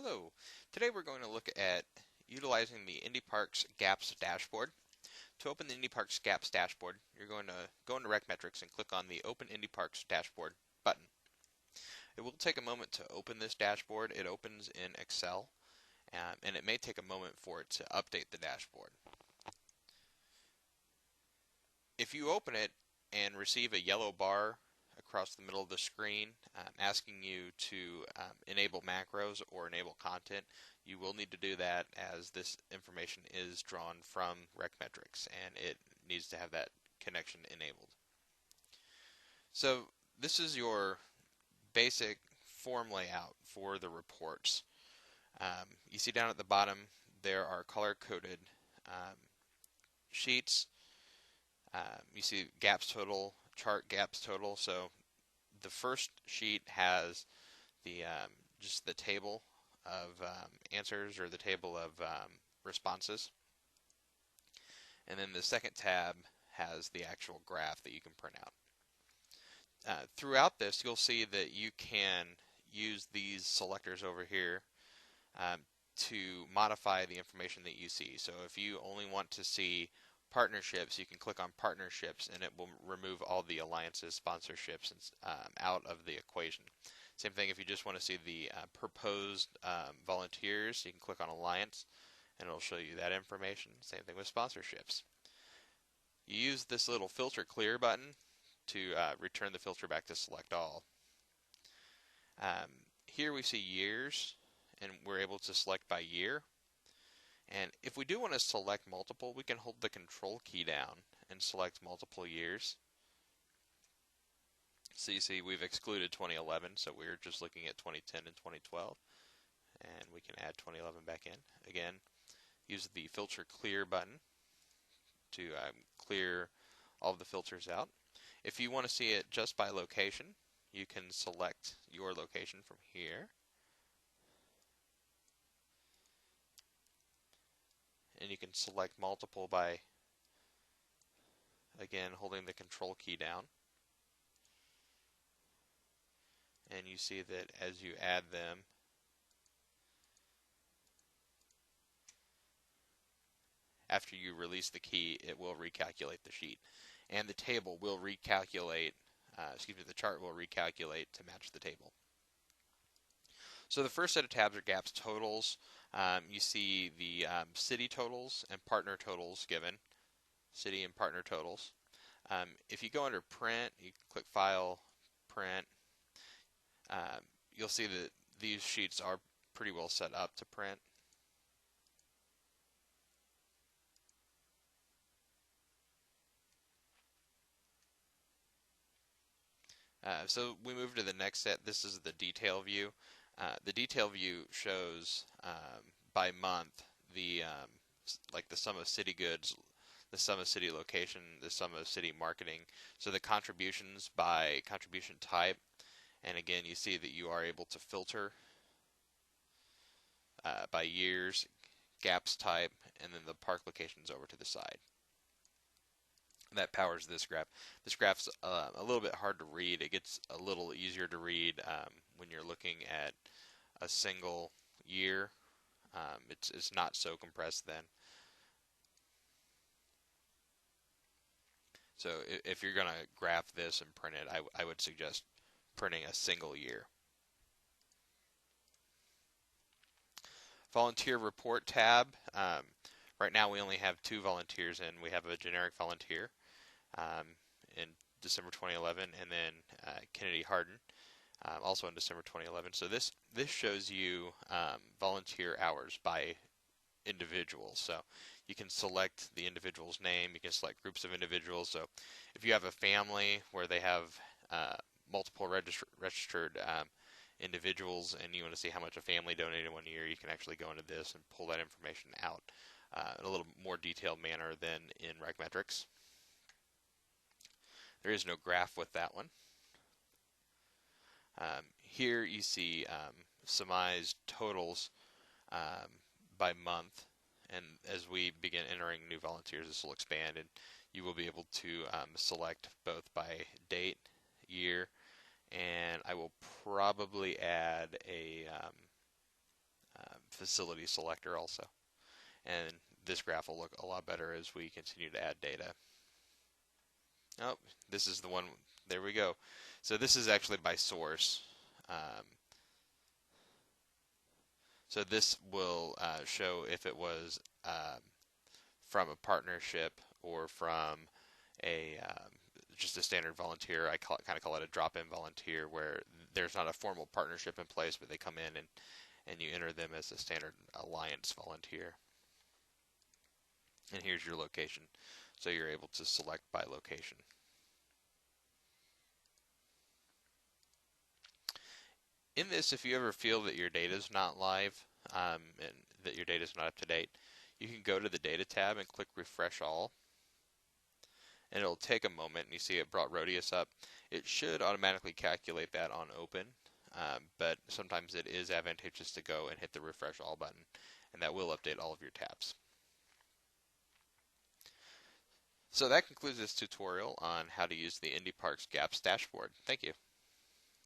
Hello. Today we're going to look at utilizing the Indy Parks GAPS dashboard. To open the Indy Parks GAPS dashboard, you're going to go into RecMetrics and click on the Open Indy Parks Dashboard button. It will take a moment to open this dashboard. It opens in Excel, and it may take a moment for it to update the dashboard. If you open it and receive a yellow bar across the middle of the screen asking you to enable macros or enable content, you will need to do that as this information is drawn from RecMetrics and it needs to have that connection enabled. So this is your basic form layout for the reports. You see down at the bottom there are color-coded sheets. You see gaps total, chart gaps total. So the first sheet has the just the table of answers or the table of responses, and then the second tab has the actual graph that you can print out. Throughout this, you'll see that you can use these selectors over here to modify the information that you see. So if you only want to see partnerships, you can click on partnerships and it will remove all the alliances, sponsorships out of the equation. Same thing if you just want to see the proposed volunteers, you can click on alliance and it'll show you that information. Same thing with sponsorships. You use this little filter clear button to return the filter back to select all. Here we see years and we're able to select by year. And if we do want to select multiple, we can hold the control key down and select multiple years. So you see we've excluded 2011, so we're just looking at 2010 and 2012. And we can add 2011 back in. Again, use the filter clear button to clear all of the filters out. If you want to see it just by location, you can select your location from here. And you can select multiple by, again, holding the control key down. And you see that as you add them, after you release the key, it will recalculate the sheet. And the table will recalculate, the chart will recalculate to match the table. So the first set of tabs are gaps totals. You see the city totals and partner totals given, city and partner totals. If you go under print, you click file, print, you'll see that these sheets are pretty well set up to print. So we move to the next set. This is the detail view. The detail view shows by month the like the sum of city goods, the sum of city location, the sum of city marketing. So the contributions by contribution type, and again you see that you are able to filter by years, gaps type, and then the park locations over to the side. That powers this graph. This graph's a little bit hard to read. It gets a little easier to read when you're looking at a single year. It's not so compressed then. So if you're going to graph this and print it, I would suggest printing a single year. Volunteer report tab. Right now we only have 2 volunteers in. We have a generic volunteer in December 2011 and then Kennedy Harden also in December 2011. So this shows you volunteer hours by individuals. So you can select the individual's name, you can select groups of individuals. So if you have a family where they have multiple registered individuals and you want to see how much a family donated one year, you can actually go into this and pull that information out in a little more detailed manner than in RecMetrics. There is no graph with that one. Here you see surmised totals by month, and as we begin entering new volunteers, this will expand and you will be able to select both by date, year, and I will probably add a facility selector also. And this graph will look a lot better as we continue to add data. Oh, this is the one. There we go. So this is actually by source. So this will show if it was from a partnership or from a just a standard volunteer. I kind of call it a drop-in volunteer, where there's not a formal partnership in place, but they come in and you enter them as a standard alliance volunteer. And here's your location, so you're able to select by location. In this, if you ever feel that your data is not live and that your data is not up to date, you can go to the Data tab and click Refresh All. And it'll take a moment, and you see it brought Rhodius up. It should automatically calculate that on open, but sometimes it is advantageous to go and hit the Refresh All button, and that will update all of your tabs. So that concludes this tutorial on how to use the Indy Parks GAPS dashboard. Thank you.